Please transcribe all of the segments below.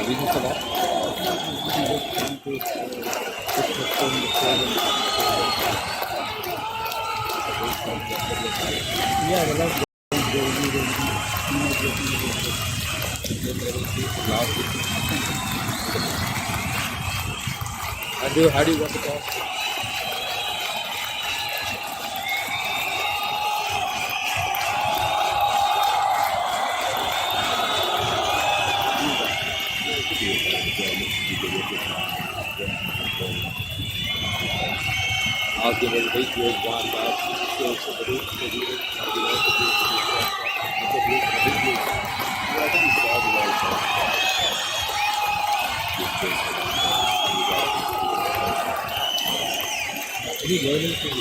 reason for that? Yeah, the last How do you get the ball? I'll give it 8 years one back. Still somebody to do it. I'll be able to do it. I think he's all the way. Any learning from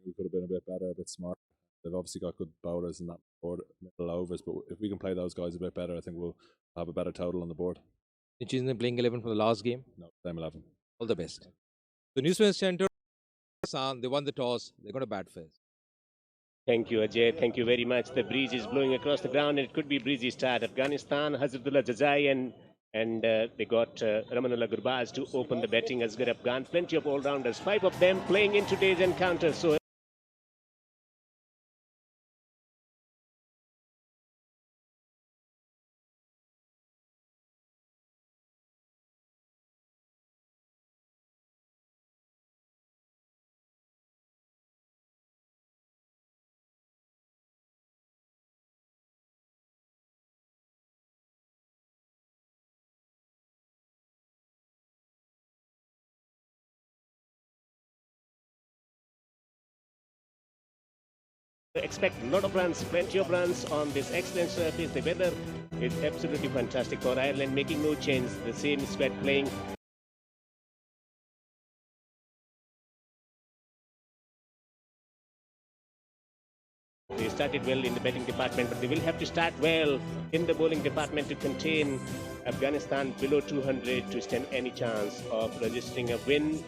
we could have been a bit better, a bit smarter. They've obviously got good bowlers in that board, middle overs, but if we can play those guys a bit better, I think we'll have a better total on the board. Which is in the playing 11 from the last game. No, same 11. All the best. The New Center, they won the toss. They're going to bat first. Thank you, Ajay. Thank you very much. The breeze is blowing across the ground, and it could be breezy start. Afghanistan, Hazratullah Jazai, and they got Ramanullah Gurbaz to open the batting. Asghar Afghan, plenty of all-rounders, 5 of them playing in today's encounter. So expect a lot of runs, plenty of runs on this excellent surface. The weather is absolutely fantastic for Ireland, making no change. The same squad playing. They started well in the batting department, but they will have to start well in the bowling department to contain Afghanistan below 200 to stand any chance of registering a win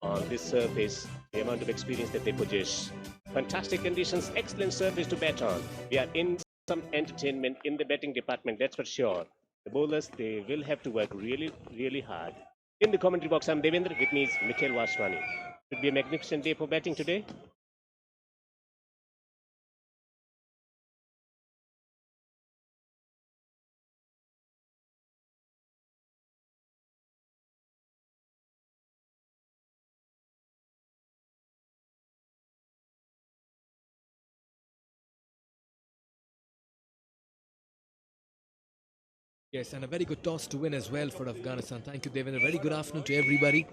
on this surface. The amount of experience that they possess. Fantastic conditions, excellent surface to bat on. We are in some entertainment in the batting department, that's for sure. The bowlers, they will have to work really, really hard. In the commentary box, I'm Devendra. With me is Mikhail Vaswani. Should be a magnificent day for batting today. Yes, and a very good toss to win as well for Afghanistan. Thank you, Devin. A very good afternoon to everybody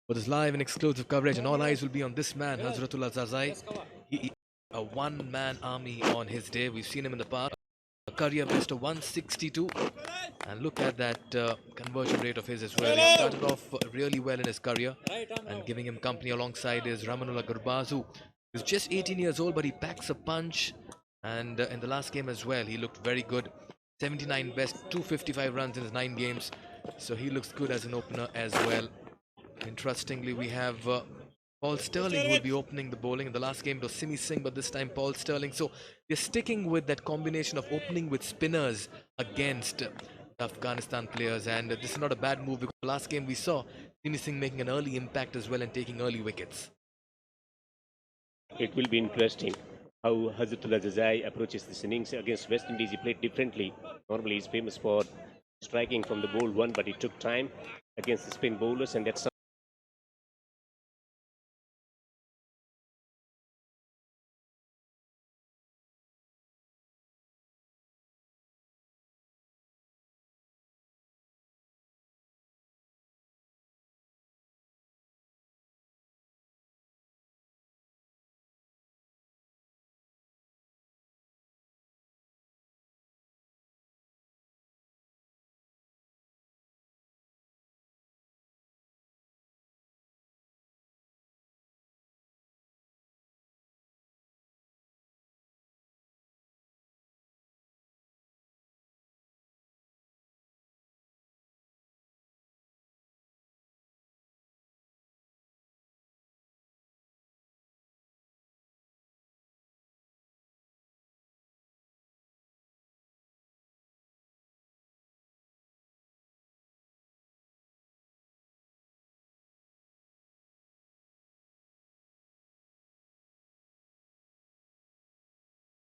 for this live and exclusive coverage. And all eyes will be on this man, Hazratullah Jazai. He a one-man army on his day. We've seen him in the past. A career best of 162. And look at that conversion rate of his as well. He started off really well in his career. And giving him company alongside is Ramanullah Gurbaz, who is just 18 years old, but he packs a punch. And in the last game as well, he looked very good. 79 best, 255 runs in his 9 games. So he looks good as an opener as well. Interestingly, we have Paul Sterling who will be opening the bowling. In the last game it was Simi Singh, but this time Paul Sterling. So they're sticking with that combination of opening with spinners against the Afghanistan players. And this is not a bad move, because the last game we saw Simi Singh making an early impact as well and taking early wickets. It will be interesting how Hazratullah Jazai approaches this innings against West Indies. He played differently. Normally he's famous for striking from the bold one, but he took time against the spin bowlers, and that's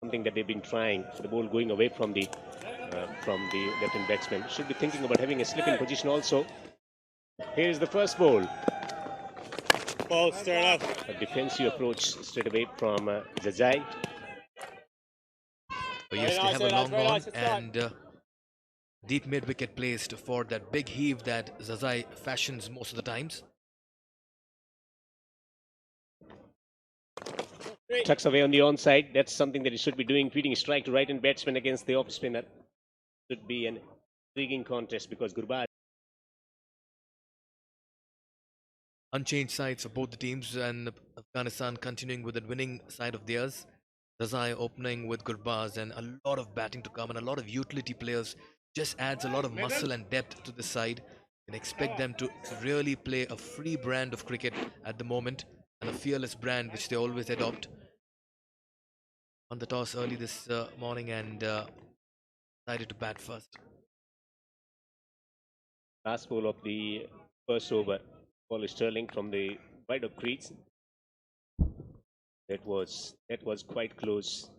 something that they've been trying. The ball going away from the left-hand batsman. Should be thinking about having a slip-in position also. Here is the first ball. Ball straight up. A defensive approach straight away from Zazai. Oh, yes, they have a long on and deep mid-wicket placed for that big heave that Zazai fashions most of the times. Tucks away on the onside. That's something that he should be doing. Feeding a strike to right-hand batsman against the off-spinner. Should be an intriguing contest because Gurbaz. Unchanged sides for both the teams, and Afghanistan continuing with the winning side of theirs. Zazai opening with Gurbaz, and a lot of batting to come and a lot of utility players. Just adds a lot of muscle and depth to this side. And expect them to really play a free brand of cricket at the moment, and a fearless brand which they always adopt. On the toss early this morning and decided to bat first. Last ball of the first over. Ball is Sterling from the wide of crease. That was quite close.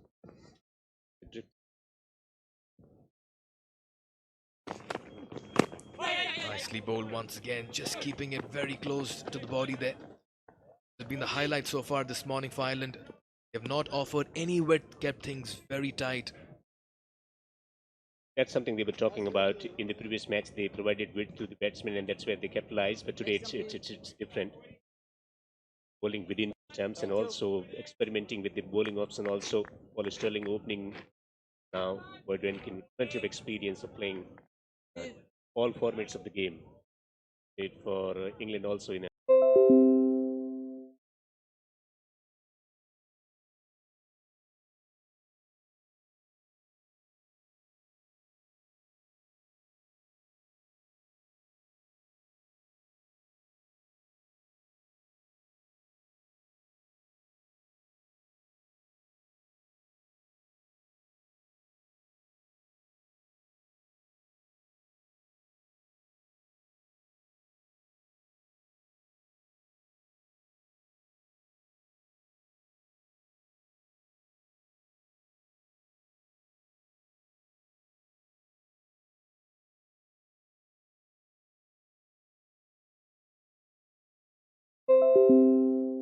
Nicely bowled once again, just keeping it very close to the body there. It's been the highlight so far this morning for Ireland. They have not offered any width, kept things very tight. That's something they were talking about in the previous match. They provided width to the batsmen, and that's where they capitalized. But today it's different. Bowling within terms and also experimenting with the bowling option. Also, Paul Sterling opening now. Berdwenkin with plenty of experience of playing all formats of the game. Played for England also in a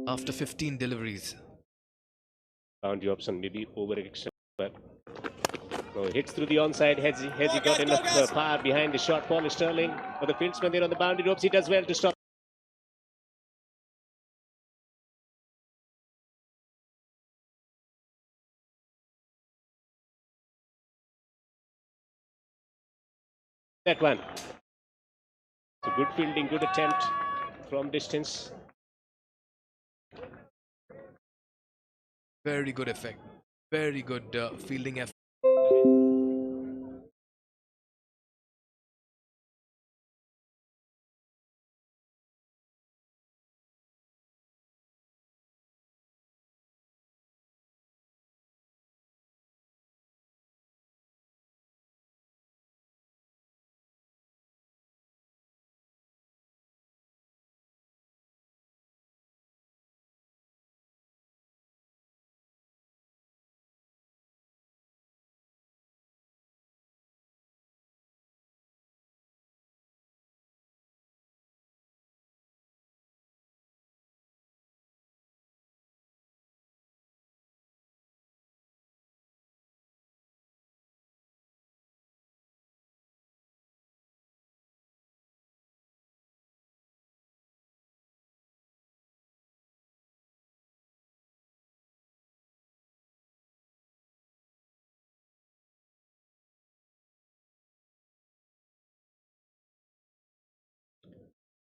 After 15 deliveries. boundary option, maybe over extra. But no, hits through the onside. Has he got enough power behind the shot? Paul Sterling for the fieldsman there on the boundary ropes. He does well to stop. That one. It's a good fielding, good attempt from distance. Very good effect. Very good fielding effort.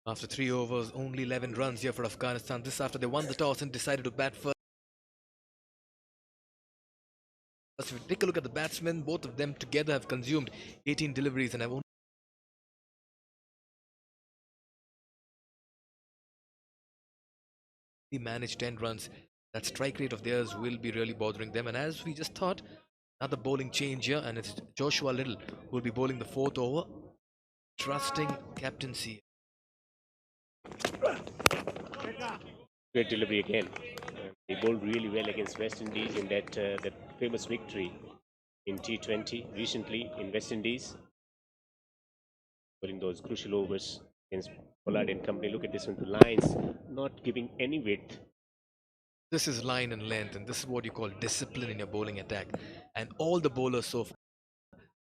After 3 overs, only 11 runs here for Afghanistan. This after they won the toss and decided to bat first. If you take a look at the batsmen, both of them together have consumed 18 deliveries and have only managed 10 runs. That strike rate of theirs will be really bothering them. And as we just thought, another bowling change here, and it's Joshua Little who will be bowling the 4th over. Trusting captaincy. Great delivery again. They bowled really well against West Indies in that famous victory in T20 recently in West Indies, during those crucial overs against Pollard and company. Look at this one, the lines not giving any width. This is line and length, and this is what you call discipline in your bowling attack. And all the bowlers so far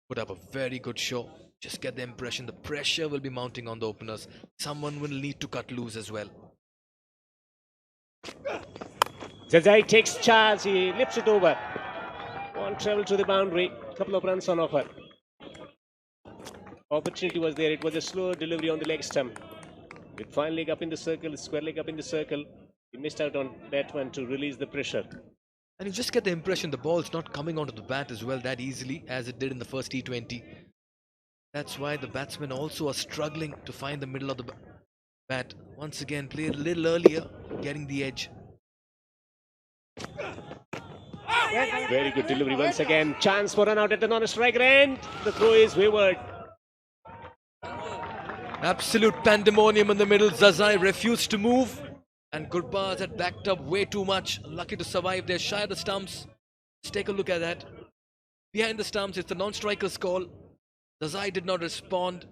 put up a very good show. Just get the impression the pressure will be mounting on the openers. Someone will need to cut loose as well. Zazai takes charge, he lifts it over. One travel to the boundary, couple of runs on offer. Opportunity was there, it was a slow delivery on the leg stump. With fine leg up in the circle, square leg up in the circle, he missed out on that one to release the pressure. And you just get the impression the ball's not coming onto the bat as well that easily as it did in the first T20. That's why the batsmen also are struggling to find the middle of the bat. Once again, play a little earlier, getting the edge. Very good delivery once again. Chance for run out at the non-striker end. The throw is wayward. Absolute pandemonium in the middle. Zazai refused to move. And Gurbaz had backed up way too much. Lucky to survive there, shy of the stumps. Let's take a look at that. Behind the stumps, it's the non-striker's call. Zazai did not respond.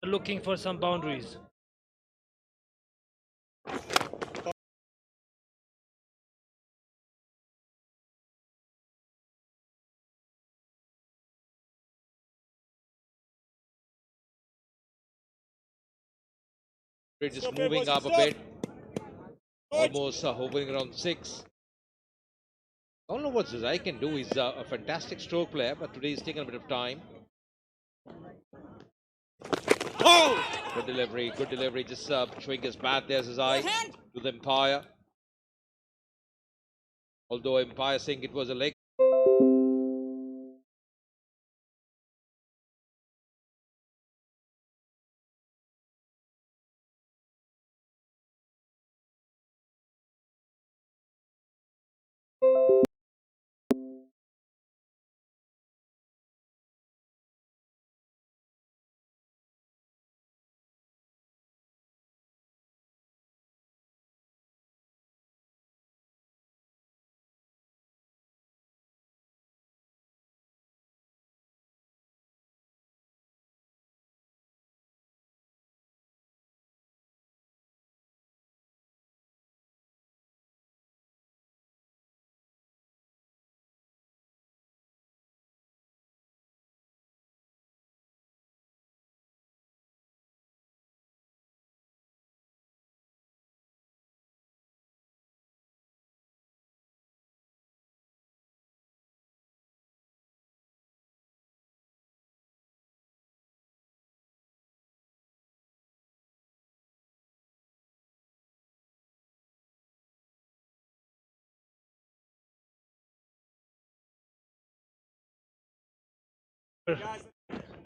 Looking for some boundaries. Just moving up a bit. Almost hovering around 6. I don't know what Zazai can do. He's a fantastic stroke player, but today he's taken a bit of time. Oh! Good delivery. Just showing his bat there, Zazai, to the umpire. Although umpire saying it was a leg.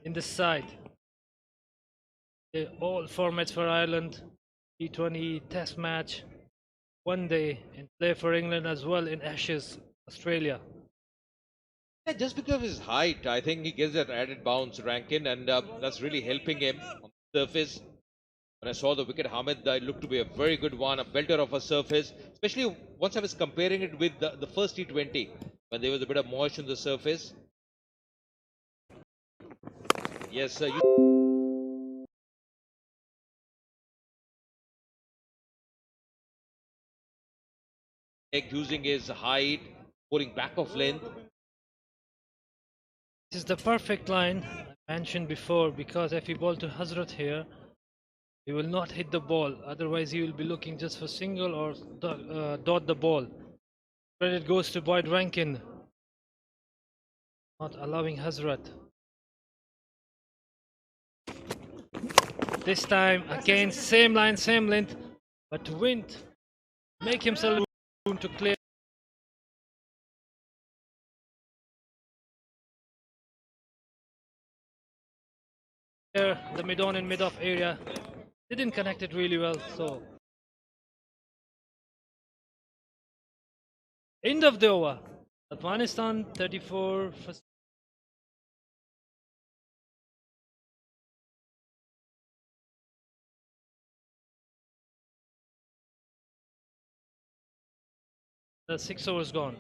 in the side. All formats for Ireland, T20 Test match, one day, and play for England as well in Ashes, Australia. Yeah, just because of his height, I think he gives that added bounce, Rankin, and that's really helping him on the surface. When I saw the wicket, Hamid, it looked to be a very good one, a belter of a surface, especially once I was comparing it with the first T20, when there was a bit of moisture on the surface. Yes, using his height, pulling back of length. This is the perfect line I mentioned before, because if he ball to Hazrat here, he will not hit the ball. Otherwise, he will be looking just for single or dot the ball. Credit goes to Boyd Rankin, not allowing Hazrat. This time again, same line, same length, but to win, make himself room to clear. The mid-on and mid-off area didn't connect it really well. So end of the over. Afghanistan 34 for the 6 overs gone.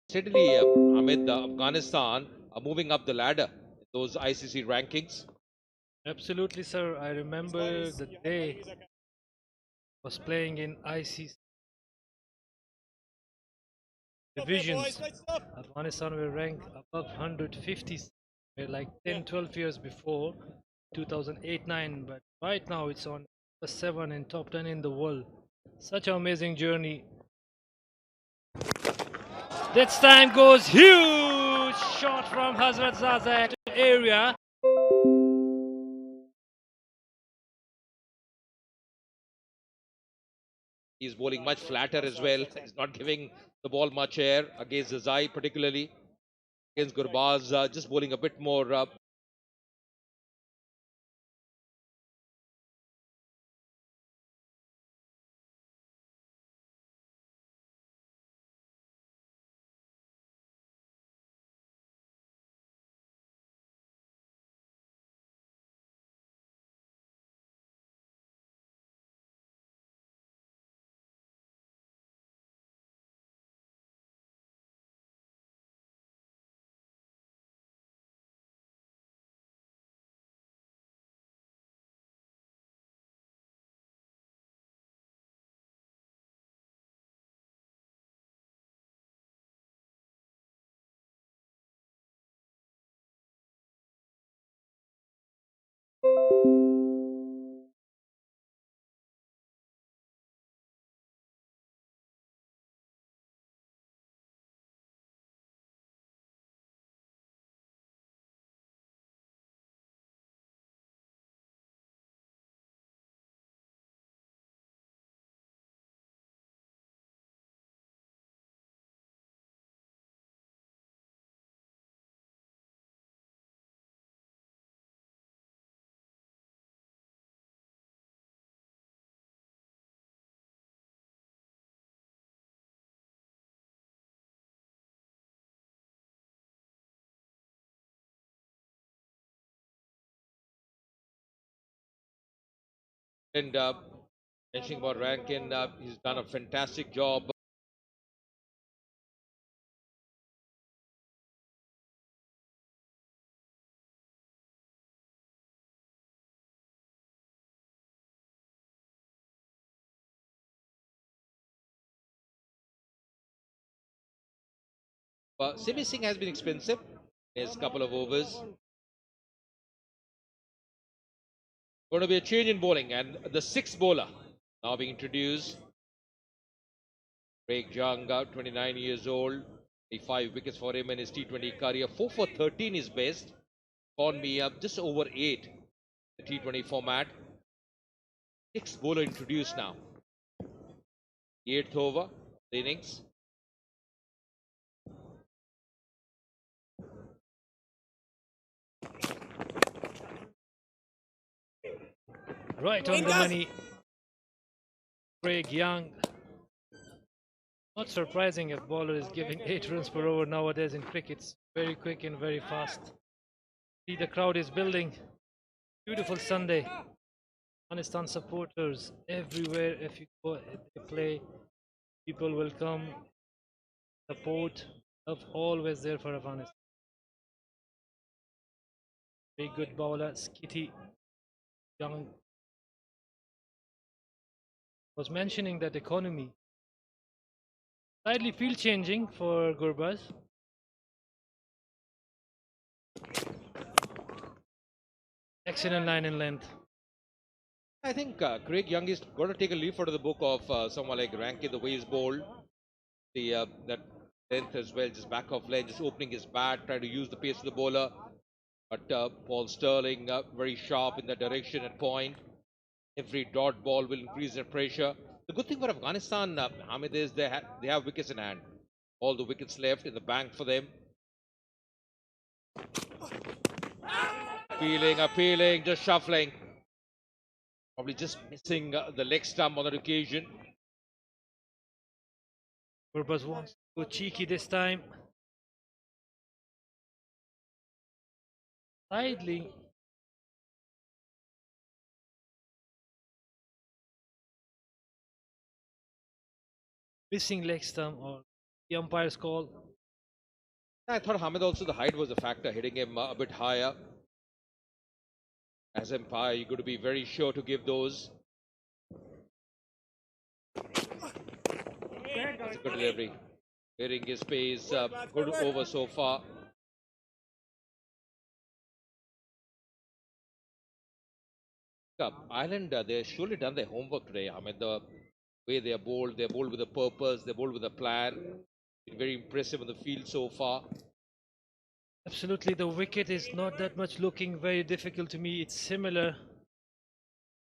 Steadily, Hamid, Afghanistan are moving up the ladder, those ICC rankings. Absolutely, sir. I remember the day I was playing in ICC divisions. Afghanistan were ranked above 150, like 10, 12 years before 2008-9, but right now it's on the 7 and top 10 in the world. Such an amazing journey. This time goes huge shot from Hazrat Zaza area. He's bowling much flatter as well. He's not giving the ball much air against Zazai, particularly against Gurbaz, just bowling a bit more. And mentioning about Rankin, he's done a fantastic job. Simi Singh has been expensive in his couple of overs. Going to be a change in bowling, and the sixth bowler now being introduced. Craig Young, 29 years old, 5 wickets for him in his T20 career. 4 for 13 is best. On me up just over 8 the T20 format. Sixth bowler introduced now. 8th over the innings. Right on the money. Craig Young. Not surprising if bowler is giving 8 runs per over nowadays in cricket. It's very quick and very fast. See, the crowd is building. Beautiful Sunday. Afghanistan supporters everywhere. If you go, if they play, people will come. Support of always there for Afghanistan. Very good bowler, Skitty Young. Was mentioning that economy slightly field changing for Gurbaz. Excellent line and length. I think Craig Young is going to take a leaf out of the book of someone like Rankin, the way he's bowled. The that length as well, just back off leg, just opening his bat, trying to use the pace of the bowler. But Paul Sterling very sharp in that direction at point. Every dot ball will increase their pressure. The good thing for Afghanistan, Hamid, is they have wickets in hand. All the wickets left in the bank for them. Appealing, just shuffling. Probably just missing the leg stump on that occasion. Gurbaz wants to go cheeky this time. Slightly. Missing leg stump or the umpire's call. I thought Hamid also the height was a factor, hitting him a bit higher. As umpire, you got to be very sure to give those. That's a good delivery. Hitting his pace, good over so far. Ireland, they've surely done their homework today. I mean, the way they're bowled with a purpose, they're bowled with a plan. Been very impressive on the field so far. Absolutely, the wicket is not that much looking very difficult to me. It's similar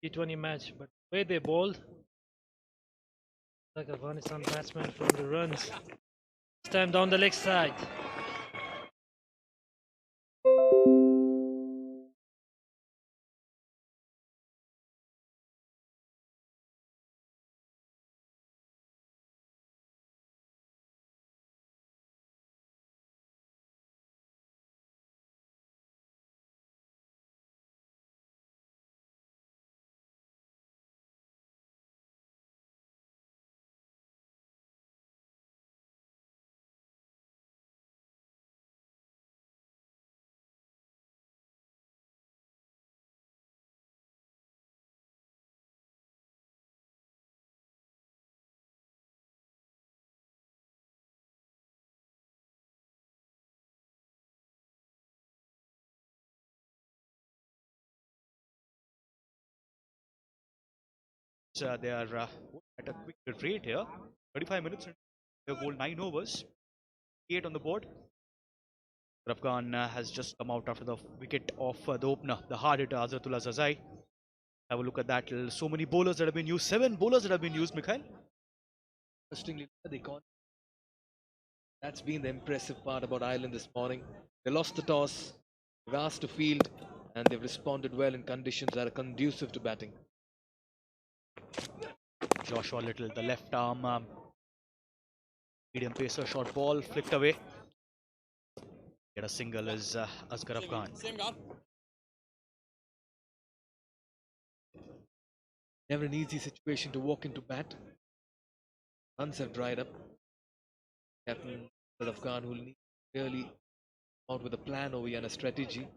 T20 match, but the way they bowled, like Afghanistan batsman from the runs. This time down the leg side. They are at a quick rate here. 35 minutes. They've bowled 9 overs. 8 on the board. Afghan has just come out after the wicket of the opener, the hard hitter Hazratullah Zazai. Have a look at that. So many bowlers that have been used. 7 bowlers that have been used, Mikhail. Interestingly, they can't. That's been the impressive part about Ireland this morning. They lost the toss, they've asked to field, and they've responded well in conditions that are conducive to batting. Joshua Little, the left arm medium pacer, short ball, flicked away. Get a single is Asghar Afghan. Never an easy situation to walk into bat. Runs have dried up. Captain Afghan will need to really come out with a plan over here and a strategy.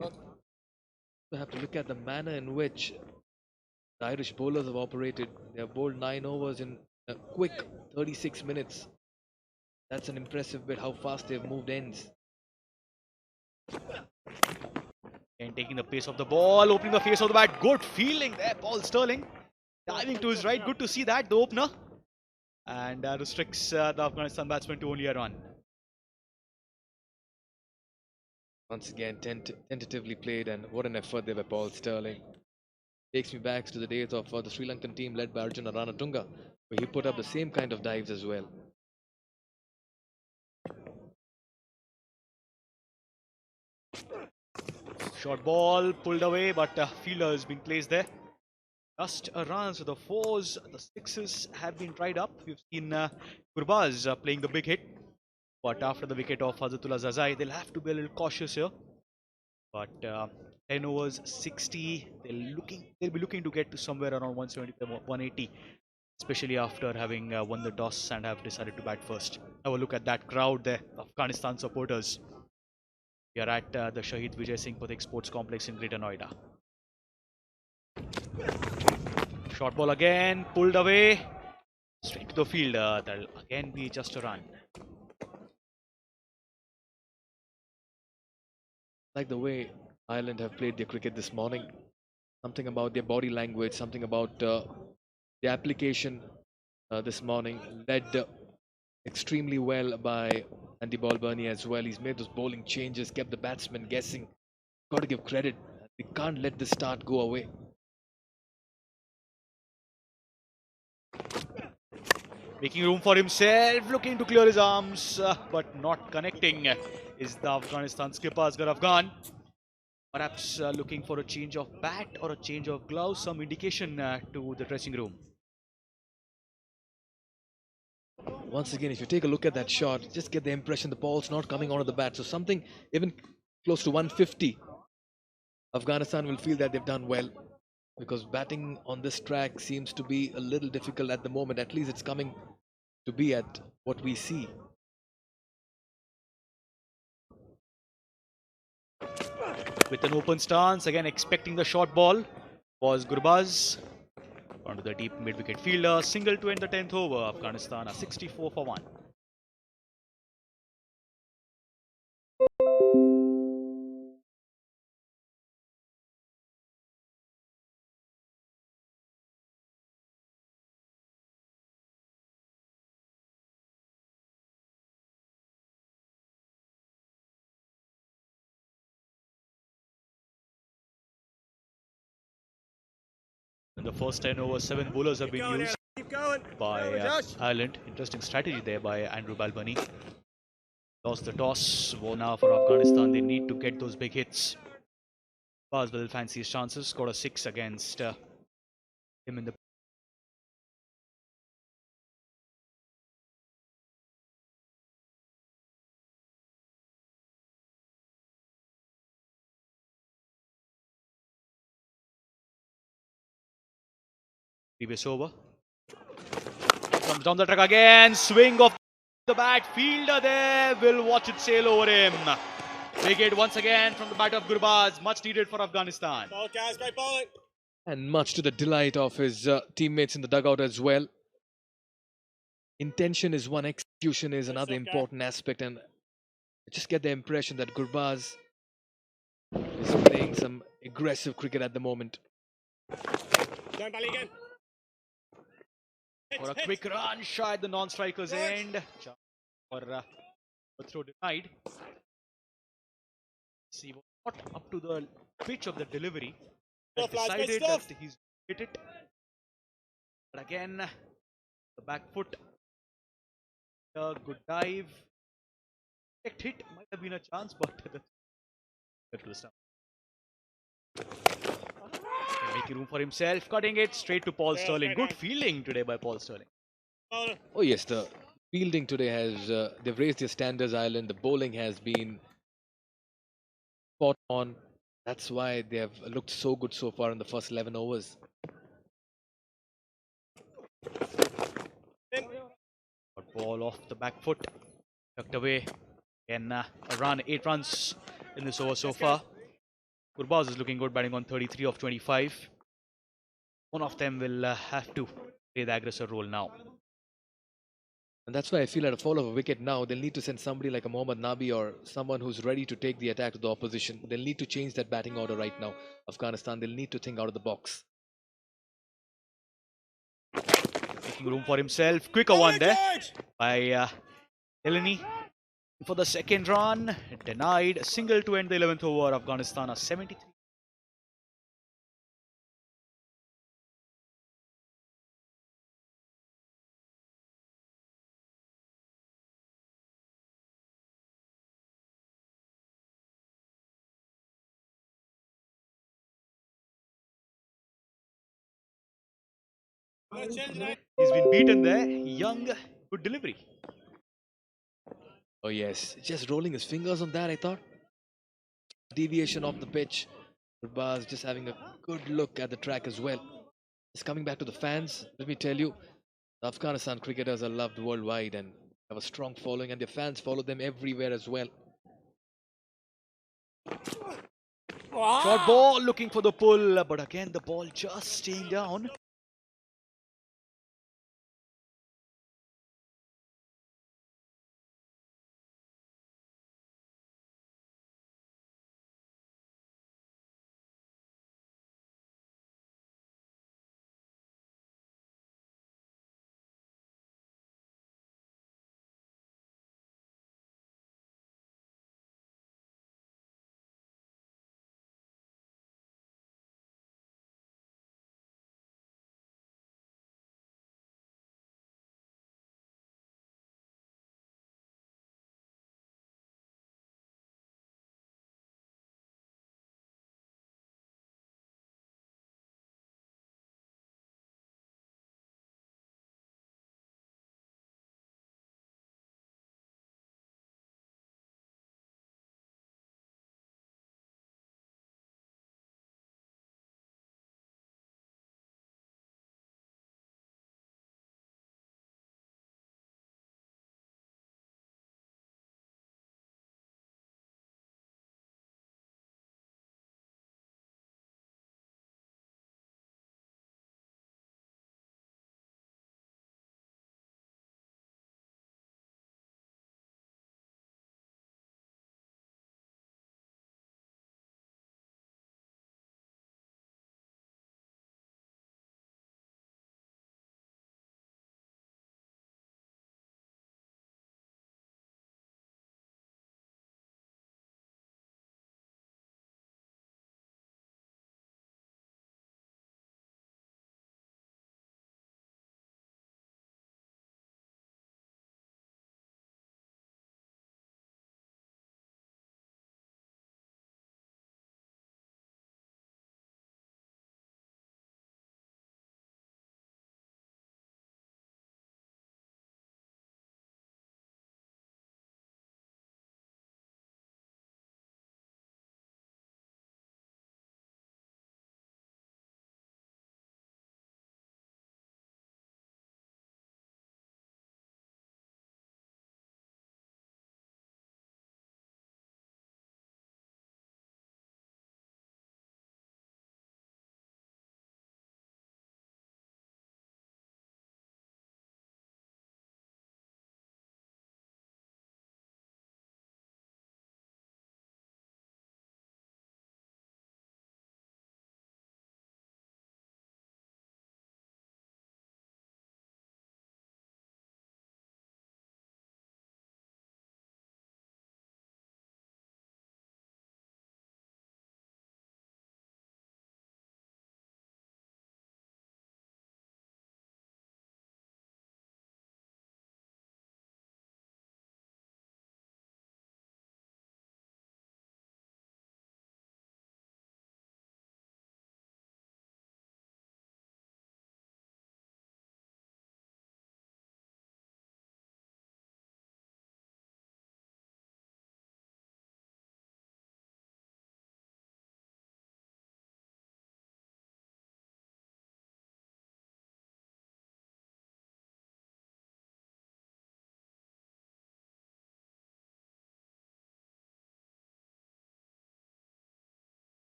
We have to look at the manner in which the Irish bowlers have operated. They have bowled 9 overs in a quick 36 minutes. That's an impressive bit how fast they've moved ends. And taking the pace of the ball, opening the face of the bat. Good fielding there, Paul Sterling. Diving to his right. Good to see that, the opener. And restricts the Afghanistan batsman to only a run. Once again, tentatively played, and what an effort there by Paul Sterling. Takes me back to the days of the Sri Lankan team led by Arjuna Ranatunga, where he put up the same kind of dives as well. Short ball pulled away, but fielder has been placed there. Just a run, so the fours, the sixes have been tried up. We've seen Gurbaz playing the big hit, but after the wicket of Hazratullah Zazai, they'll have to be a little cautious here. But 10 overs, 60. They'll be looking to get to somewhere around 170, 180, especially after having won the toss and have decided to bat first. Have a look at that crowd there, Afghanistan supporters. We are at the Shahid Vijay Singh Pathik Sports Complex in Greater Noida. Short ball again, pulled away, straight to the fielder. That'll again be just a run. Like the way Ireland have played their cricket this morning. Something about their body language, something about the application this morning, led extremely well by Andy Balbirnie as well. He's made those bowling changes, kept the batsmen guessing. Got to give credit. We can't let this start go away. Making room for himself, looking to clear his arms, but not connecting is the Afghanistan skipper Asghar Afghan. Perhaps looking for a change of bat or a change of gloves, some indication to the dressing room. Once again, if you take a look at that shot, just get the impression the ball's not coming onto the bat. So something even close to 150. Afghanistan will feel that they've done well, because batting on this track seems to be a little difficult at the moment. At least it's coming to be at what we see. With an open stance, again expecting the short ball, was Gurbaz. Onto the deep mid-wicket fielder, single to end the 10th over. Afghanistan are 64 for 1. In the first 10 overs, 7 bowlers have been used by Ireland. Interesting strategy there by Andrew Balbirnie. Lost the toss. Well, now for Afghanistan, they need to get those big hits. Baz will fancy his chances. Scored a 6 against him in the previous over. Comes down the track again. Swing of the bat. Fielder there will watch it sail over him. Big hit once again from the bat of Gurbaz. Much needed for Afghanistan. Ball, guys, great bowling. And much to the delight of his teammates in the dugout as well. Intention is one, execution is another important aspect, and I just get the impression that Gurbaz is playing some aggressive cricket at the moment. Don't bally again. For a quick run, shy at the non-striker's end. Or a throw denied. See, not up to the pitch of the delivery. And decided that he's hit it. But again, the back foot. A good dive. Hit might have been a chance, but making room for himself, cutting it straight to Paul Sterling. Good fielding today by Paul Sterling. Oh yes, the fielding today has, they've raised their standards, Ireland. The bowling has been spot on. That's why they have looked so good so far in the first 11 overs. Ball off the back foot, tucked away. Again, a run, 8 runs in this over so far. Gurbaz is looking good, batting on 33 of 25. One of them will have to play the aggressor role now. And that's why I feel at a fall of a wicket now, they'll need to send somebody like a Mohammad Nabi or someone who's ready to take the attack to the opposition. They'll need to change that batting order right now. Afghanistan, they'll need to think out of the box. Making room for himself. Quicker one there by Delaney for the second run. Denied. A single to end the 11th over. Afghanistan are 73. He's been beaten there. Young, good delivery. Oh yes, just rolling his fingers on that, I thought. Deviation off the pitch. Gurbaz just having a good look at the track as well. Just coming back to the fans, let me tell you, the Afghanistan cricketers are loved worldwide and have a strong following, and their fans follow them everywhere as well. Short ball looking for the pull, but again the ball just staying down.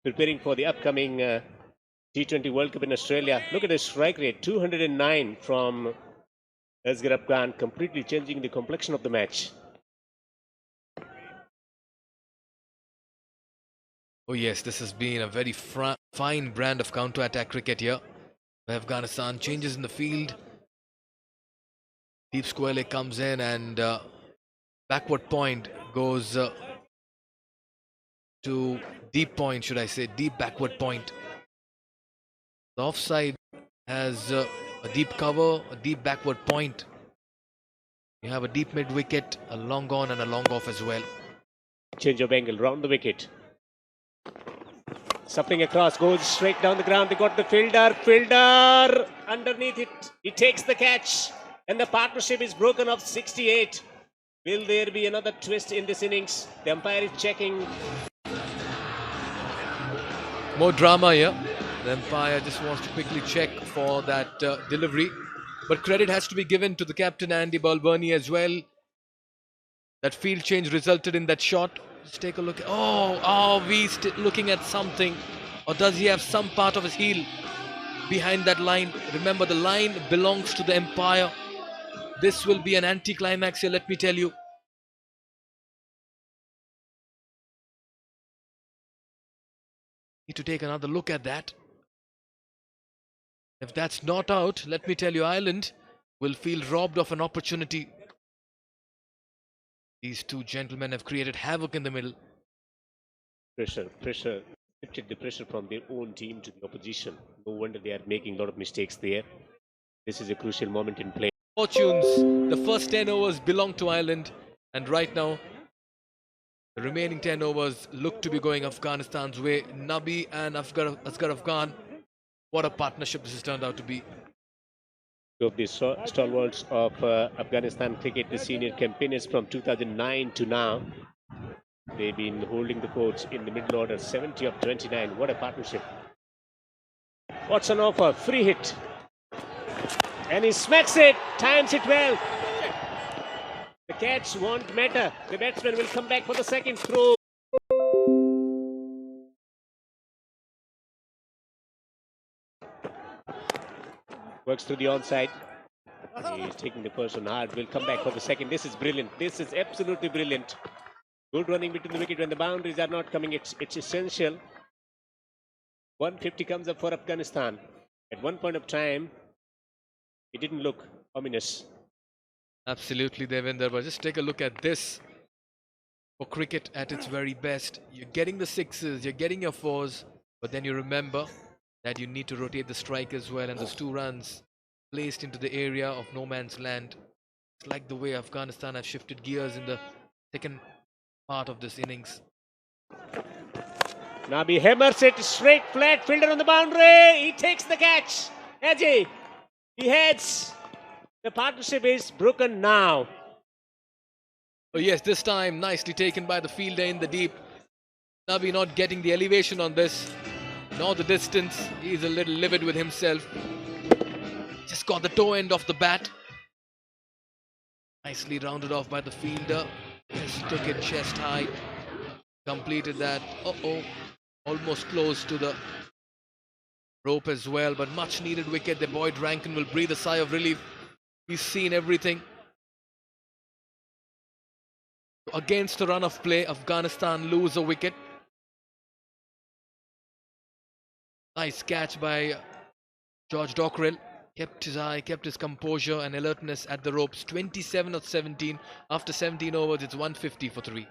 preparing for the upcoming T20 World Cup in Australia. Look at his strike rate, 209 from Asghar Afghan, completely changing the complexion of the match. Oh yes, this has been a very fine brand of counter-attack cricket here. Afghanistan changes in the field. Deep square leg comes in and backward point goes to deep point, should I say, deep backward point. The offside has a deep cover, a deep backward point. You have a deep mid wicket, a long on and a long off as well. Change of angle, round the wicket. Supping across, goes straight down the ground. They got the fielder underneath it. He takes the catch and the partnership is broken off 68. Will there be another twist in this innings? The umpire is checking. More drama here. The umpire just wants to quickly check for that delivery. But credit has to be given to the captain Andy Balbirnie as well. That field change resulted in that shot. Let's take a look. Oh, are we looking at something? Or does he have some part of his heel behind that line? Remember, the line belongs to the umpire. This will be an anti-climax here, let me tell you. Need to take another look at that. If that's not out, let me tell you, Ireland will feel robbed of an opportunity. These two gentlemen have created havoc in the middle. Pressure. Shifted the pressure from their own team to the opposition. No wonder they are making a lot of mistakes there. This is a crucial moment in play. Fortunes, the first 10 overs belong to Ireland, and right now the remaining 10 overs look to be going Afghanistan's way. Nabi and Asghar Afghan, what a partnership this has turned out to be. Two of the stalwarts of Afghanistan cricket, the senior campaigners from 2009 to now. They've been holding the forts in the middle order, 70 of 29. What a partnership. What's an offer? Free hit. And he smacks it, times it well. The catch won't matter. The batsman will come back for the second throw. Works through the onside. He's taking the person hard. Will come back for the second. This is brilliant. This is absolutely brilliant. Good running between the wicket when the boundaries are not coming. It's essential. 150 comes up for Afghanistan. At one point of time, it didn't look ominous. Absolutely, Devinder, but just take a look at this. For cricket at its very best, you're getting the sixes, you're getting your fours, but then you remember that you need to rotate the strike as well, and those 2 runs placed into the area of no man's land. It's like the way Afghanistan have shifted gears in the second part of this innings. Nabi hammers it straight flat, fielder on the boundary. He takes the catch. Ajay, he heads. The partnership is broken now. Oh yes, this time nicely taken by the fielder in the deep. Nabi not getting the elevation on this, nor the distance. He's a little livid with himself. Just got the toe end of the bat. Nicely rounded off by the fielder. Just took it chest high. Completed that. Almost close to the rope as well, but much needed wicket. The Boyd Rankin will breathe a sigh of relief. He's seen everything. Against the run of play, Afghanistan lose a wicket. Nice catch by George Dockrell. Kept his eye, kept his composure and alertness at the ropes. 27 of 17. After 17 overs, it's 150 for 3.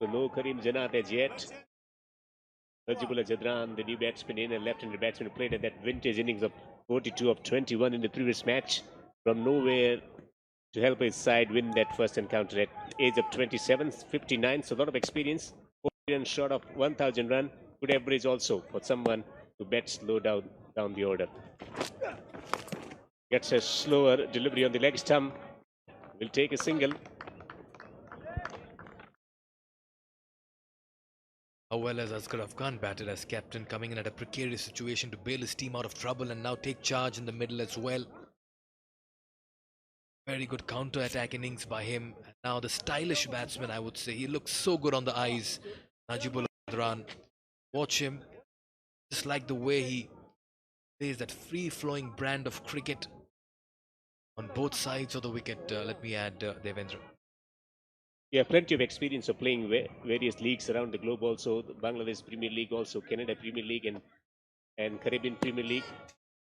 So no Karim Janat as yet. Rajibullah Jadran, the new batsman in, and left-handed batsman who played at that vintage innings of 42 of 21 in the previous match. From nowhere to help his side win that first encounter at the age of 27, 59. So a lot of experience. 4 runs short of 1,000 run. Good average also for someone who bats low down down the order. Gets a slower delivery on the leg stump. Will take a single. How well has Asghar Afghan batted as captain, coming in at a precarious situation to bail his team out of trouble and now take charge in the middle as well. Very good counter-attack innings by him. And now the stylish batsman, I would say. He looks so good on the eyes. Najibullah Badran. Watch him. Just like the way he plays that free-flowing brand of cricket on both sides of the wicket. Let me add, Devendra. Yeah, plenty of experience of playing various leagues around the globe also. The Bangladesh Premier League also, Canada Premier League and Caribbean Premier League.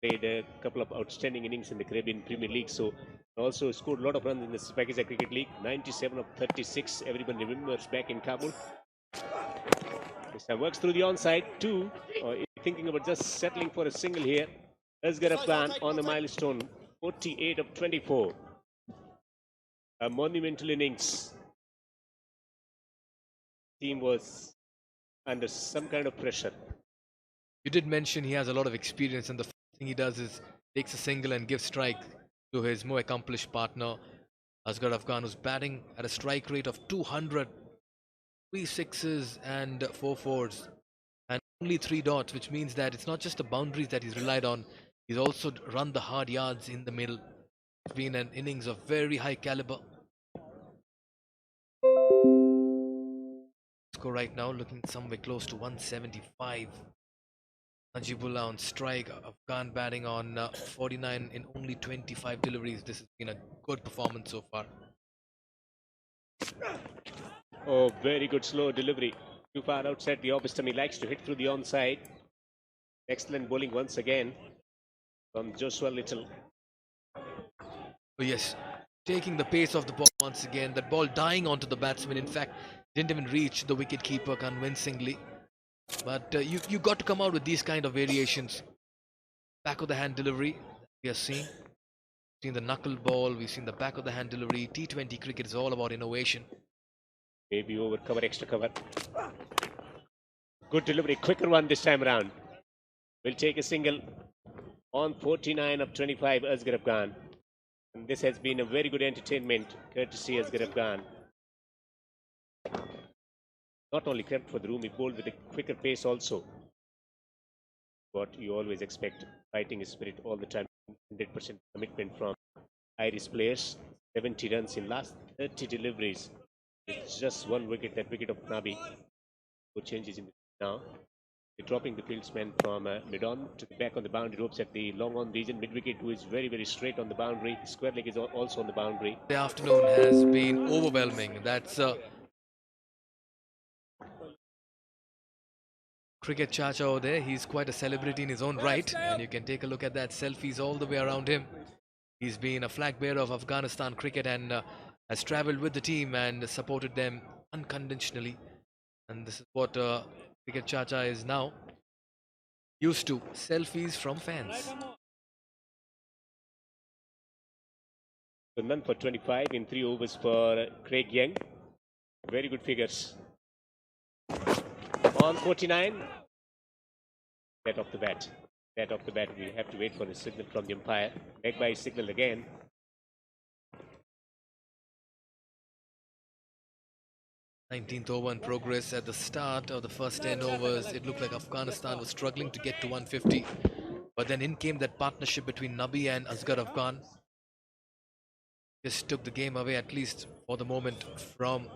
Played a couple of outstanding innings in the Caribbean Premier League. So also scored a lot of runs in the Pakistan Cricket League. 97 of 36. Everyone remembers back in Kabul. This time works through the onside. Two. Thinking about just settling for a single here. Asghar Afghan on the milestone. 48 of 24. A monumental innings. Team was under some kind of pressure. You did mention he has a lot of experience, and the first thing he does is takes a single and gives strike to his more accomplished partner, Asghar Afghan, who's batting at a strike rate of 200, 3 sixes and 4 fours, and only 3 dots, which means that it's not just the boundaries that he's relied on, he's also run the hard yards in the middle. It's been an innings of very high caliber. Score right now looking somewhere close to 175. Najibullah on strike, Afghan batting on 49 in only 25 deliveries. This has been a good performance so far. Oh, very good slow delivery. Too far outside the off stump. He likes to hit through the onside. Excellent bowling once again from Joshua Little. Oh yes, taking the pace of the ball once again. That ball dying onto the batsman. In fact, didn't even reach the wicket-keeper convincingly. But you got to come out with these kind of variations. Back of the hand delivery we are seeing. We've seen the knuckle ball, we've seen the back of the hand delivery. T20 cricket is all about innovation. Maybe over cover, extra cover. Good delivery, quicker one this time around. Will take a single on 49 of 25, Asghar Afghan. And this has been a very good entertainment, courtesy Asghar Afghan. Not only crept for the room, he bowled with a quicker pace also. What you always expect, fighting spirit all the time, 100% commitment from Irish players. 70 runs in last 30 deliveries. It's just one wicket, that wicket of Nabi. Good changes in the now. They're dropping the fieldsman from mid-on to the back on the boundary ropes at the long-on region. Mid-wicket, who is very, very straight on the boundary. Square leg is also on the boundary. The afternoon has been overwhelming. That's Cricket Chacha over there. He's quite a celebrity in his own right, and you can take a look at that, selfies all the way around him. He's been a flag bearer of Afghanistan cricket and has travelled with the team and supported them unconditionally. And this is what Cricket Chacha is now used to, selfies from fans. So none for 25 in 3 overs for Craig Young. Very good figures. On 49. That off the bat. That off the bat. We have to wait for a signal from the umpire. Leg by signal again. Nineteenth over in progress. At the start of the first 10 overs, it looked like Afghanistan was struggling to get to 150. But then in came that partnership between Nabi and Asghar Afghan. Just took the game away, at least for the moment, from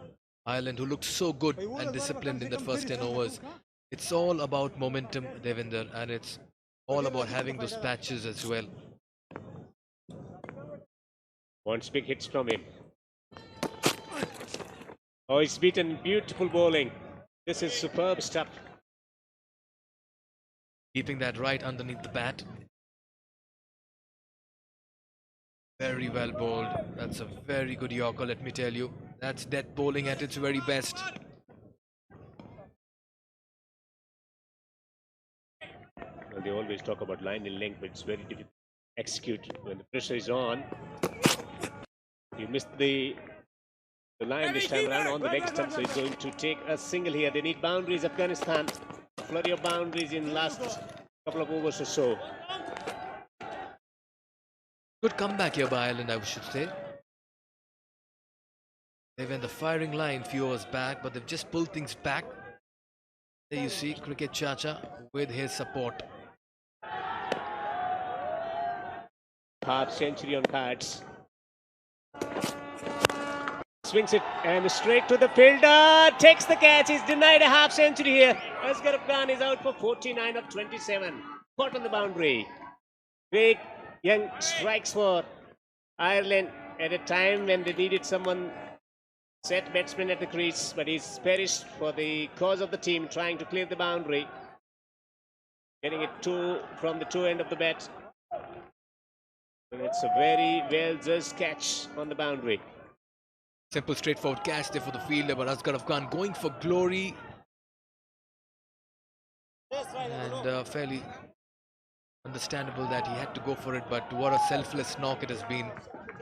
Ireland, who looked so good and disciplined in that first 10 overs. It's all about momentum, Devinder, and it's all about having those patches as well. Wants big hits from him. Oh, he's beaten. Beautiful bowling. This is superb stuff. Keeping that right underneath the bat. Very well bowled. That's a very good Yorker, let me tell you. That's death bowling at its very best. Well, they always talk about line and length, but it's very difficult to execute when the pressure is on. You missed the line this time around on the leg stump, so he's going to take a single here. They need boundaries, Afghanistan. Flurry of boundaries in last couple of overs or so. Good comeback here by Ireland, I should say. They were in the firing line a few hours back, but they've just pulled things back. There you see Cricket Chacha with his support. Half century on cards. Swings it and straight to the fielder. Takes the catch. He's denied a half century here. Asghar Afghan is out for 49 of 27. Caught on the boundary. Craig Young strikes for Ireland at a time when they needed someone set batsman at the crease, but he's perished for the cause of the team, trying to clear the boundary. Getting it from the two end of the bat. And it's a very well judged catch on the boundary. Simple, straightforward catch there for the fielder, but Asghar Afghan going for glory. And fairly understandable that he had to go for it, but what a selfless knock it has been.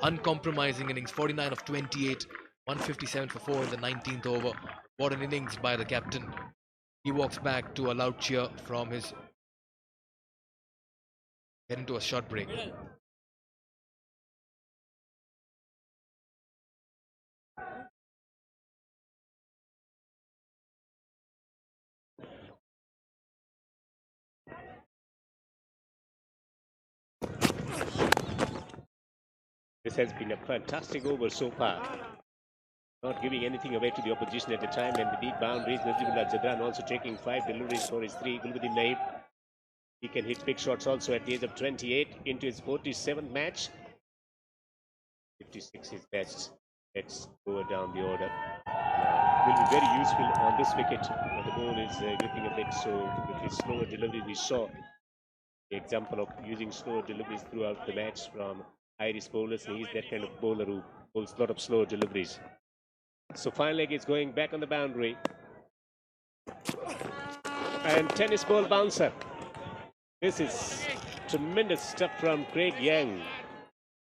Uncompromising innings, 49 of 28, 157 for 4 in the 19th over. What an innings by the captain. He walks back to a loud cheer from his... Get into a short break. This has been a fantastic over so far. Not giving anything away to the opposition at a time when the deep boundaries. Najibullah Jadran also taking 5 deliveries for his 3. Gulbuddin Naib. He can hit big shots also at the age of 28 into his 47th match. 56 is best. Let's go down the order. Will be very useful on this wicket. The ball is gripping a bit, so with his slower delivery, we saw the example of using slower deliveries throughout the match from Irish bowlers. He is that kind of bowler who bowls a lot of slower deliveries. So fine leg is going back on the boundary. And tennis ball bouncer. This is tremendous stuff from Craig Young.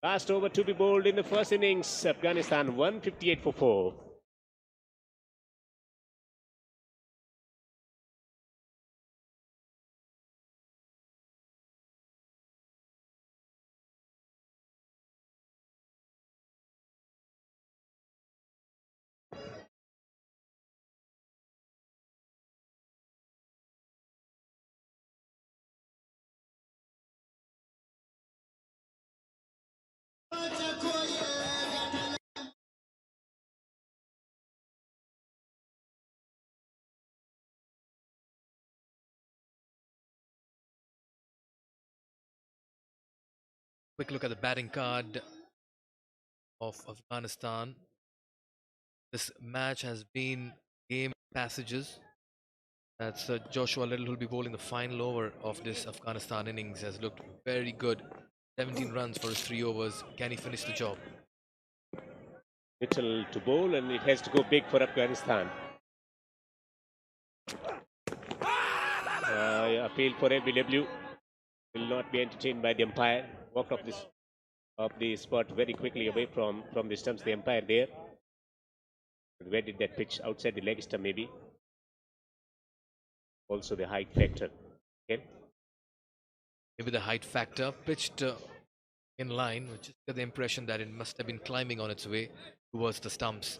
Last over to be bowled in the first innings. Afghanistan 158 for 4. Quick look at the batting card of Afghanistan. This match has been game passages. That's Joshua Little, who'll be bowling the final over of this Afghanistan innings. Has looked very good. 17 runs for his 3 overs. Can he finish the job? Little to bowl, and it has to go big for Afghanistan. Appeal for LBW will not be entertained by the umpire. Walked off the spot very quickly away from the stumps. The umpire there. Where did that pitch? Outside the leg stump, maybe. Also the height factor. Okay. Maybe the height factor. Pitched in line, which is the impression that it must have been climbing on its way towards the stumps.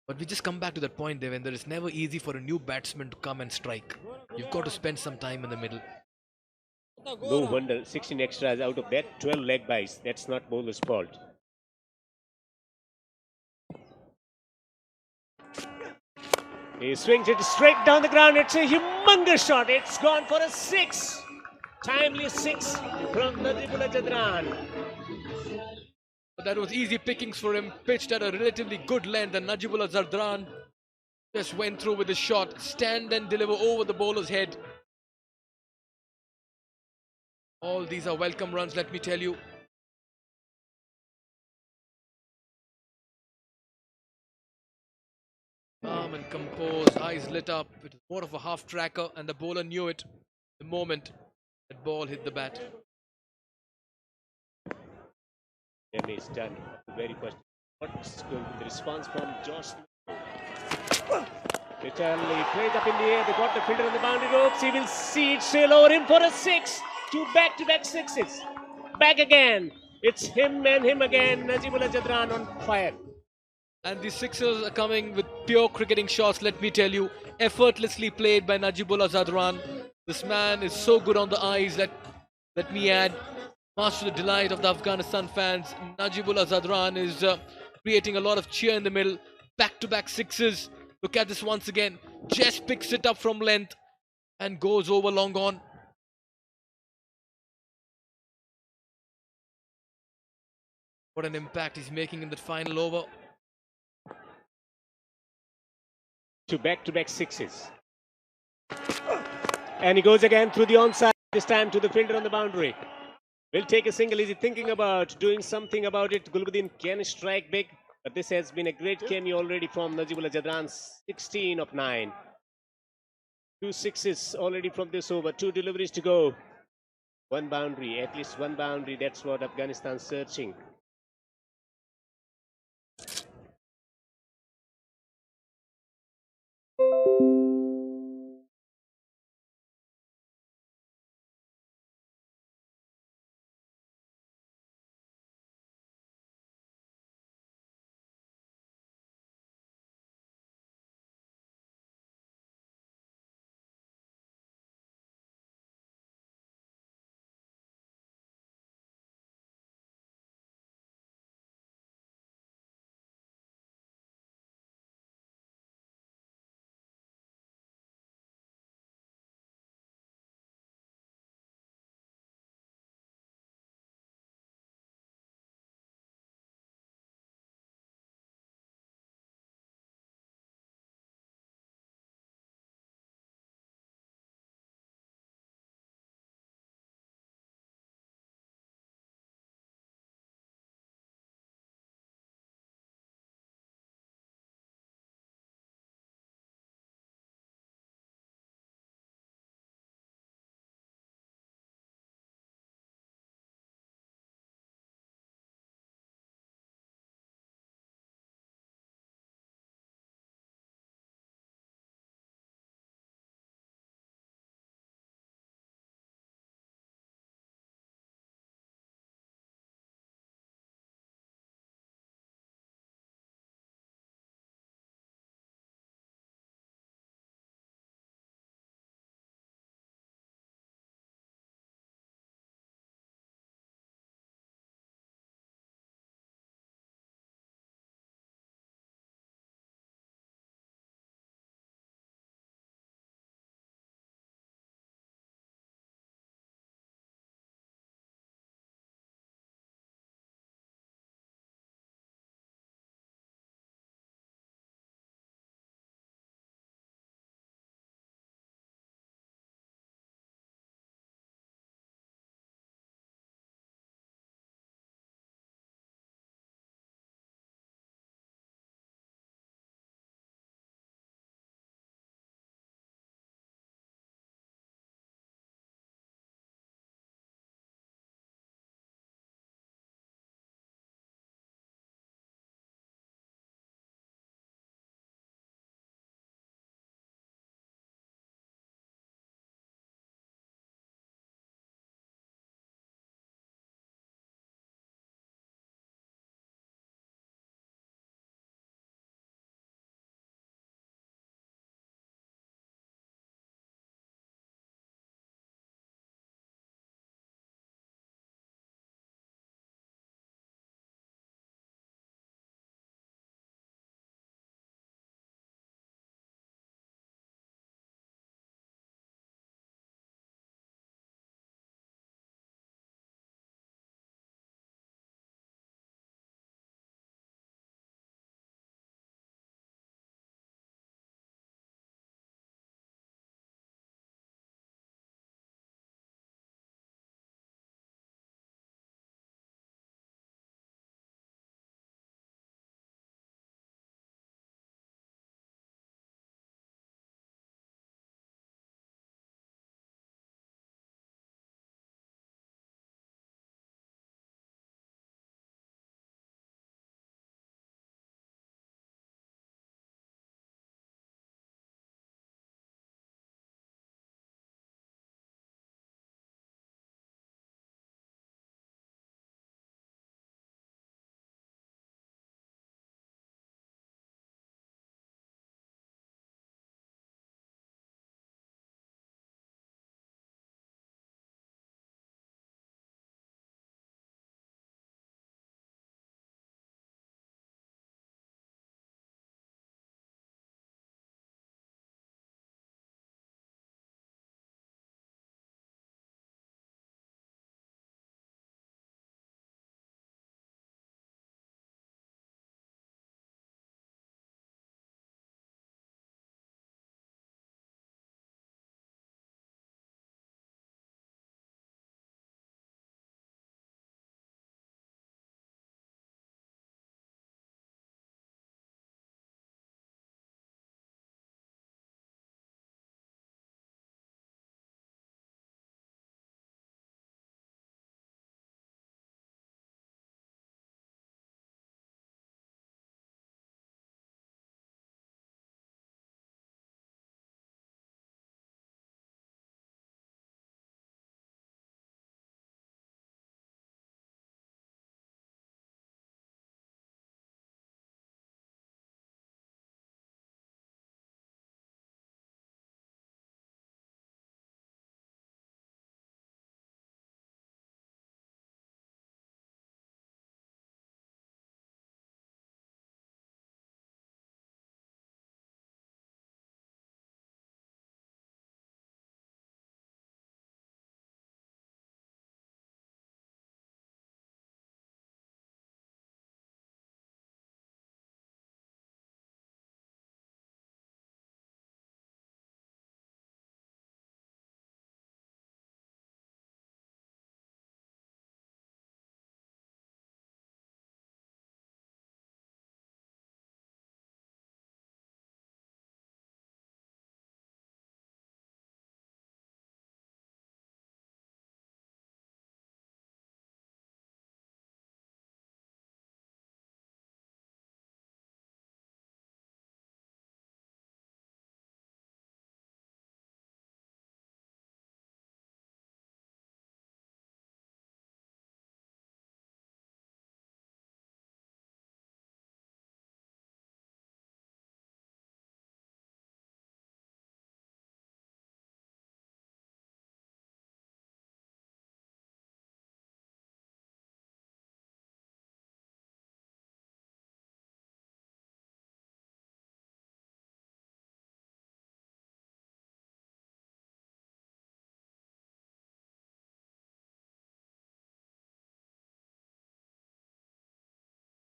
But we just come back to that point, Devendra. It's never easy for a new batsman to come and strike. You've got to spend some time in the middle. No wonder 16 extras out of that, 12 leg byes. That's not bowler's fault. He swings it straight down the ground. It's a humongous shot. It's gone for a 6. Timely 6 from Najibullah Jadran. But that was easy pickings for him. Pitched at a relatively good length, and Najibullah Jadran just went through with the shot. Stand and deliver over the bowler's head. All these are welcome runs, let me tell you. Calm and composed, eyes lit up. It was more of a half tracker, and the bowler knew it the moment that ball hit the bat. Damage done. Very first. What's going to be the response from Josh? Little, he plays up in the air. They got the fielder on the boundary ropes. He will see it sail over him for a 6. 2 back-to-back 6s. Back again. It's him and him again. Najibullah Jadran on fire. And the sixers are coming with pure cricketing shots, let me tell you. Effortlessly played by Najibullah Zadran. This man is so good on the eyes. Let me add, much to the delight of the Afghanistan fans, Najibullah Zadran is creating a lot of cheer in the middle. Back-to-back sixes. Look at this once again. Just picks it up from length and goes over long on. What an impact he's making in that final over. To back-to-back sixes. And he goes again through the onside, this time to the fielder on the boundary. Will take a single. Is he thinking about doing something about it? Gulbuddin can strike big, but this has been a great cameo already from Najibullah Jadran. 16 of 9. 2 sixes already from this over. 2 deliveries to go. 1 boundary, at least 1 boundary. That's what Afghanistan's searching.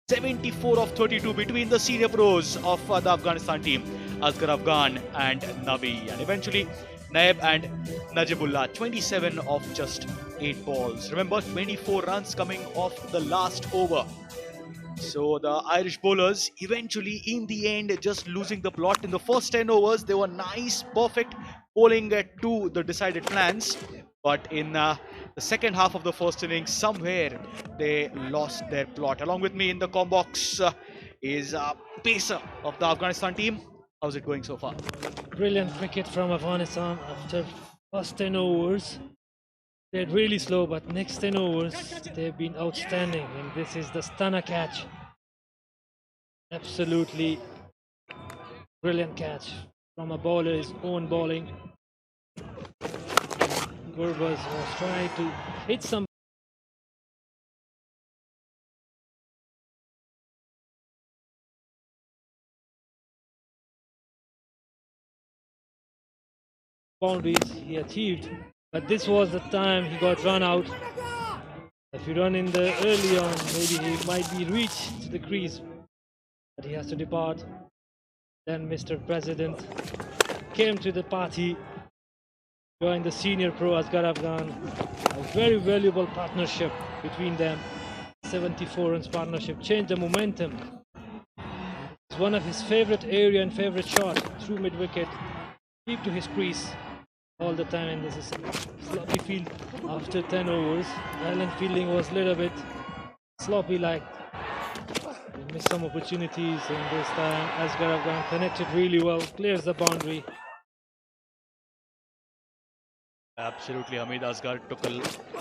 74 of 32 between the senior pros of the Afghanistan team, Asghar Afghan and Nabi. And eventually, Naib and Najibullah, 27 of just 8 balls. Remember, 24 runs coming off the last over. So the Irish bowlers eventually, in the end, just losing the plot. In the first 10 overs, they were nice, perfect, bowling to the decided plans. But in the second half of the first innings, somewhere they lost their plot. Along with me in the com box is pacer of the Afghanistan team. How's it going so far? Brilliant cricket from Afghanistan after first 10 overs. They're really slow, but next 10 overs, they've been outstanding. And this is the stunner catch. Absolutely brilliant catch from a bowler's own bowling. Gurbaz was trying to hit some boundaries he achieved, but this was the time he got run out. If you run in the early on, maybe he might be reached to the crease, but he has to depart. Then Mr. President came to the party, joined the senior pro Asghar Afghan. A very valuable partnership between them. 74 runs partnership changed the momentum. It's one of his favorite area and favorite shot through mid wicket, deep to his crease all the time. And this is sloppy field after 10 overs. Ireland fielding was a little bit sloppy, like they missed some opportunities, and this time Asghar Afghan connected really well, clears the boundary. Absolutely, Hamid Asghar took a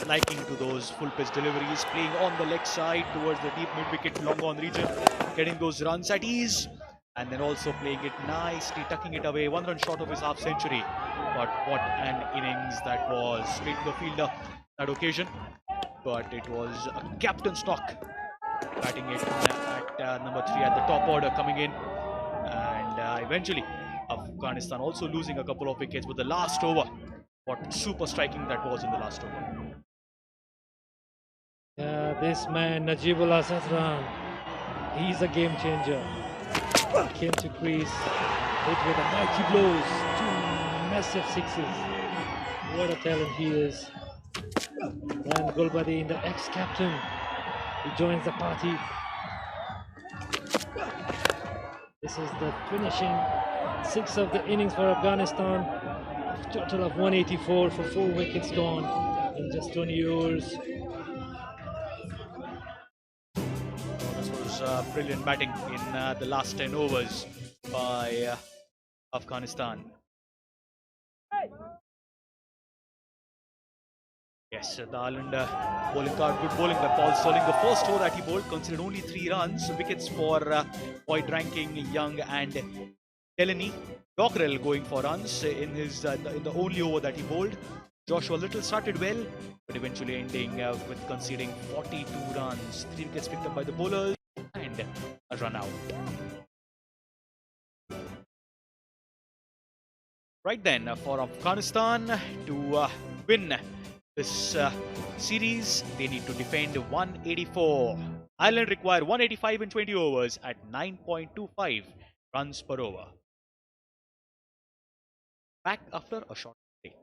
liking to those full pitch deliveries, playing on the leg side towards the deep mid-wicket long on region, getting those runs at ease, and then also playing it nicely, tucking it away, 1 run short of his half century. But what an innings that was, straight to the fielder that occasion. But it was a captain's knock, batting it at number 3 at the top order coming in, and eventually Afghanistan also losing a couple of wickets with the last over. What super striking that was in the last over. Yeah, this man Najibullah Satran, he's a game changer. He came to crease, hit with a mighty blows, 2 massive sixes. What a talent he is. And Gulbadi, the ex-captain, he joins the party. This is the finishing 6 of the innings for Afghanistan. Total of 184 for 4 wickets gone in just 20 overs. This was brilliant batting in the last 10 overs by Afghanistan. Yes, the Ireland bowling card, good bowling by Paul Sterling. The first over that he bowled considered only 3 runs. Wickets for Boyd Ranking, Young and Delaney. Dockrell going for runs in his in the only over that he bowled. Joshua Little started well, but eventually ending with conceding 42 runs. 3 wickets picked up by the bowlers and a run out. Right then, for Afghanistan to win this series, they need to defend 184. Ireland require 185 in 20 overs at 9.25 runs per over. Back after a short break.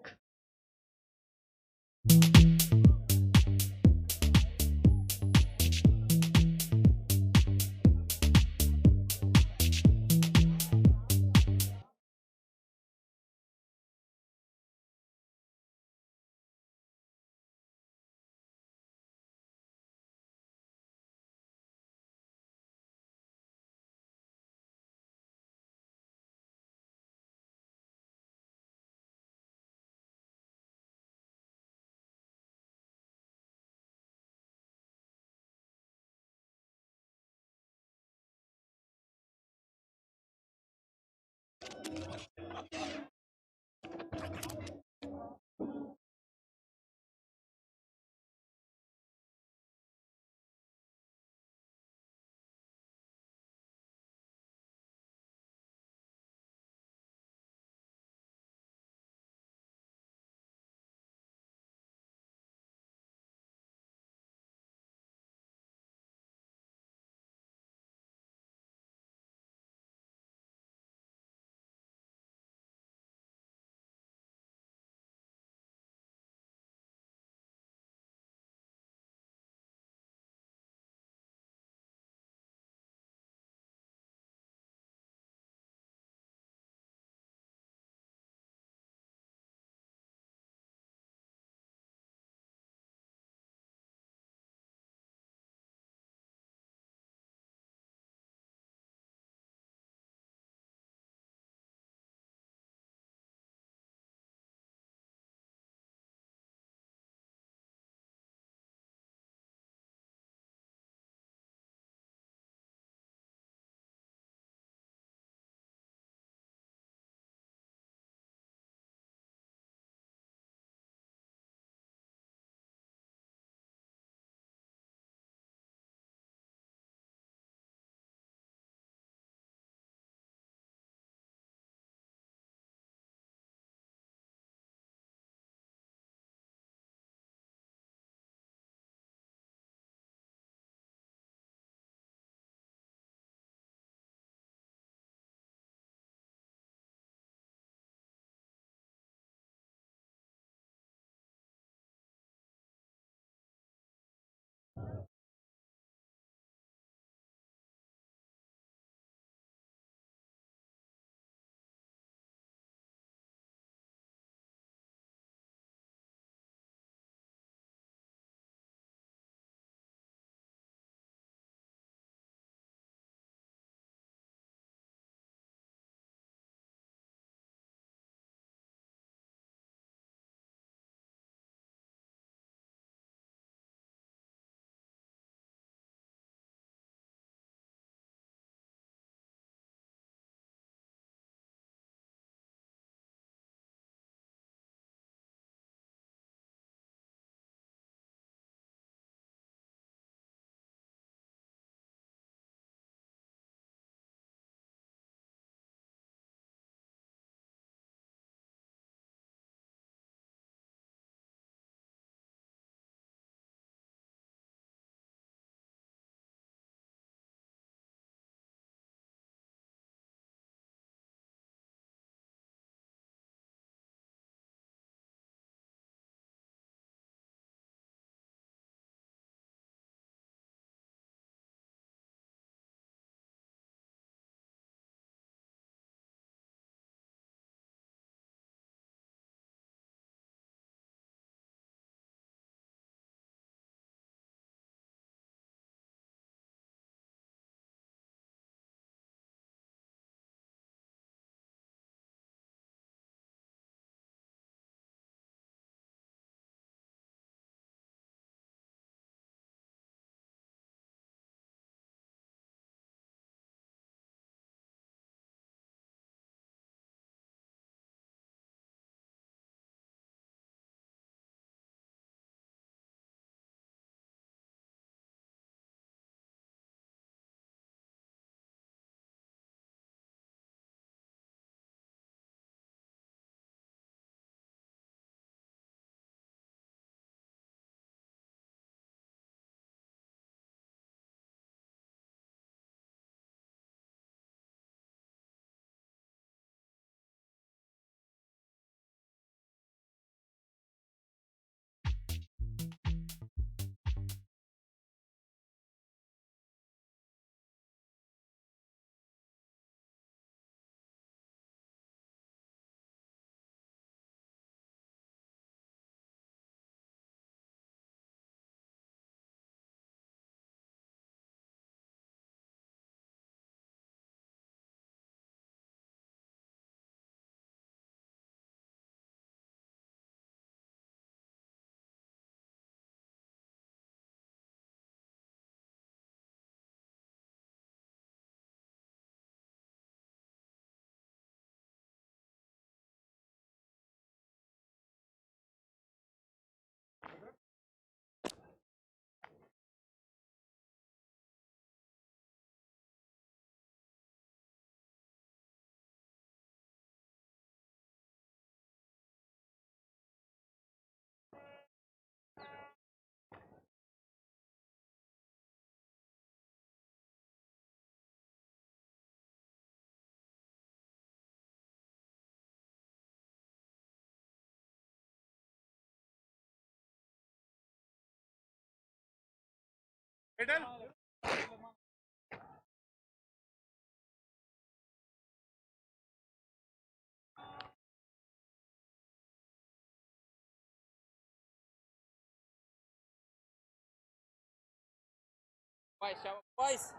Boys,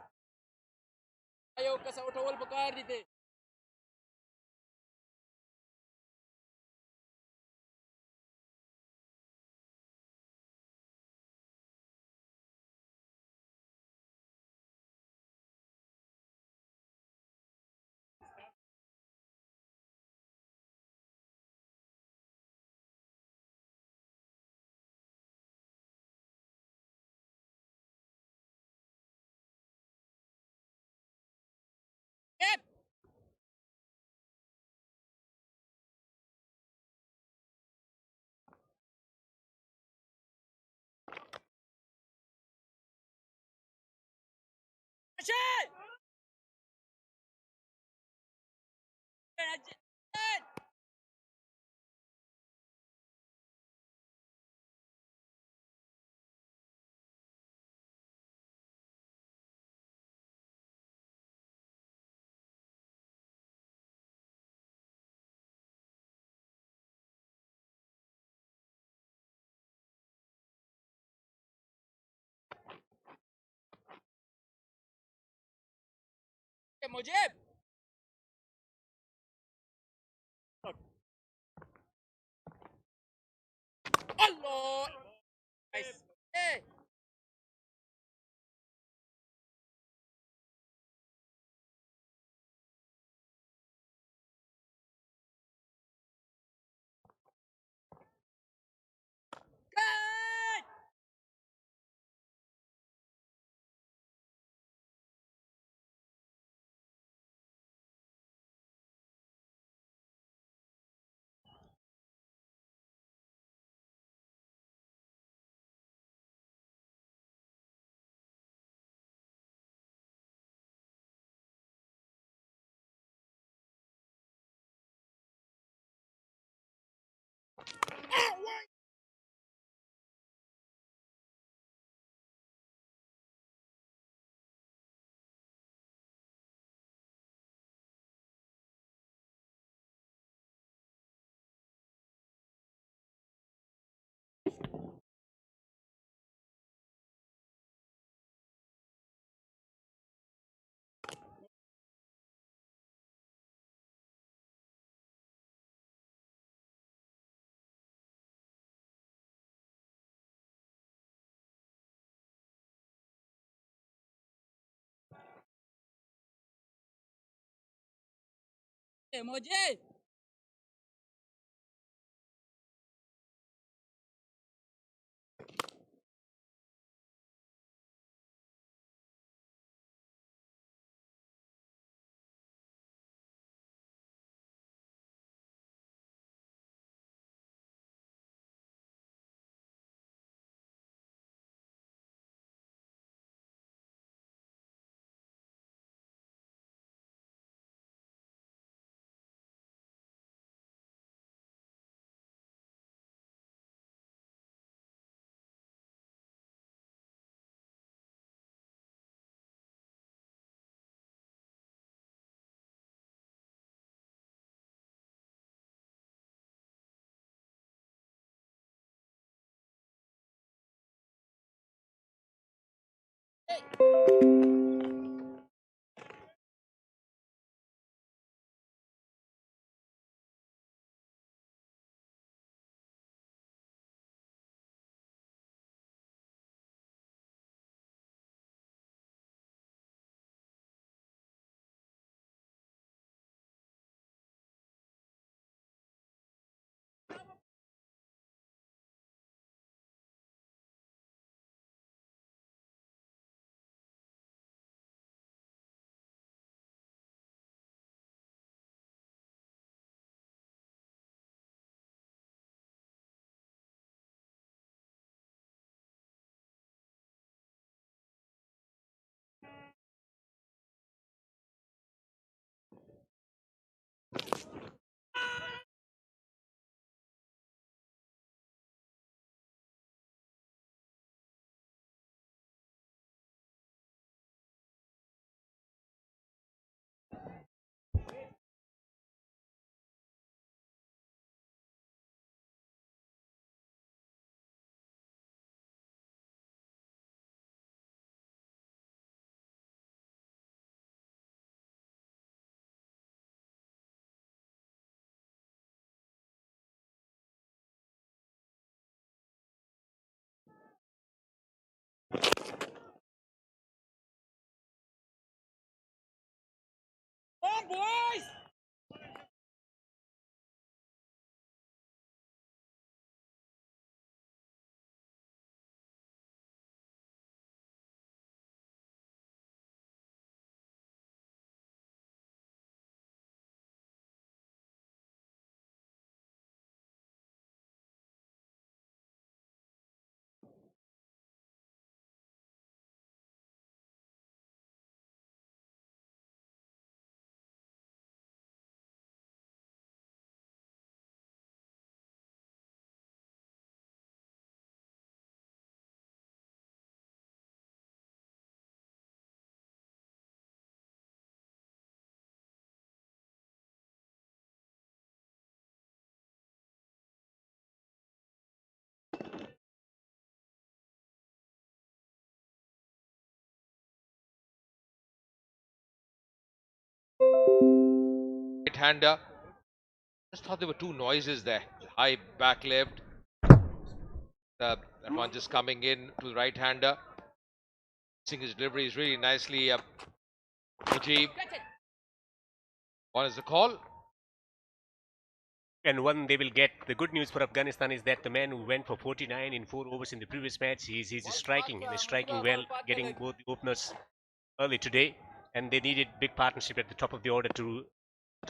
ayaw ka sa utawal bakar dito. Yep. Shit! Mujib! Allah! Nice. Hey! Good! Hey, Mujib! on, boys! Right-hander. Just thought there were two noises there. High back left. That one just coming in to the right-hander. Seeing his delivery is really nicely. Mujib. One is the call. And one they will get. The good news for Afghanistan is that the man who went for 49 in 4 overs in the previous match, he's striking and he's striking well, getting both the openers early today. And they needed big partnership at the top of the order to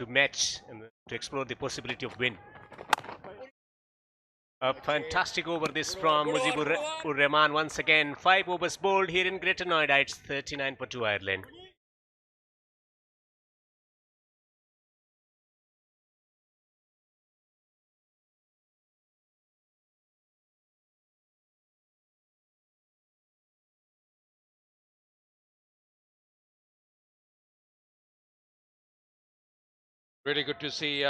match and to explore the possibility of win. A fantastic over this from Mujibur Rahman once again. 5 overs bowled here in Greater Noida. It's 39 for 2 Ireland. Really good to see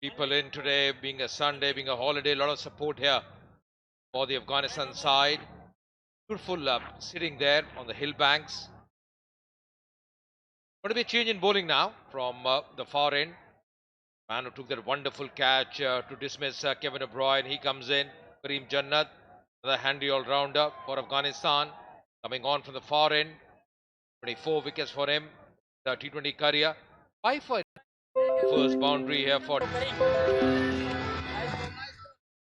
people in today, being a Sunday, being a holiday. A lot of support here for the Afghanistan side. Beautiful sitting there on the hill banks. Going to be a change in bowling now from the far end. Man who took that wonderful catch to dismiss Kevin De Bruyne. He comes in. Kareem Jannat, another handy all-rounder for Afghanistan. Coming on from the far end. 24 wickets for him. The T20 career. 5 for first boundary here for.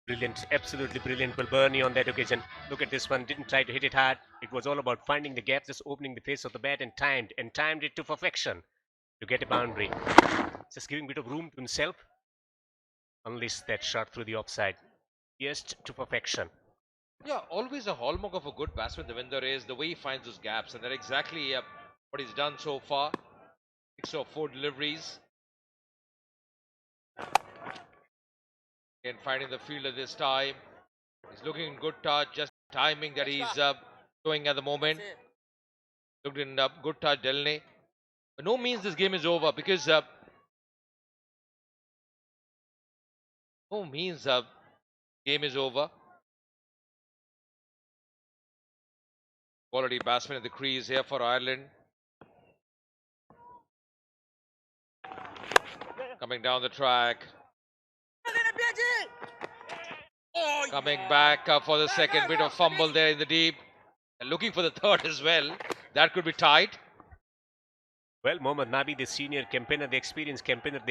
Brilliant, absolutely brilliant. Well, Bernie on that occasion. Look at this one. Didn't try to hit it hard. It was all about finding the gap, just opening the face of the bat and timed it to perfection to get a boundary. Just giving a bit of room to himself. Unleashed that shot through the offside. Pierced to perfection. Yeah, always a hallmark of a good batsman, Devinder, is the way he finds those gaps, and that's exactly what he's done so far. 6 or 4 deliveries. And finding the fielder this time. He's looking in good touch, just timing that he's showing at the moment. Looked in good touch, Delney. By no means this game is over, because no means game is over. Quality batsman in the crease here for Ireland. Coming down the track. Coming back for the second, bit of fumble there in the deep. And looking for the third as well. That could be tight. Well, Mohammad Nabi, the senior campaigner, the experienced campaigner there.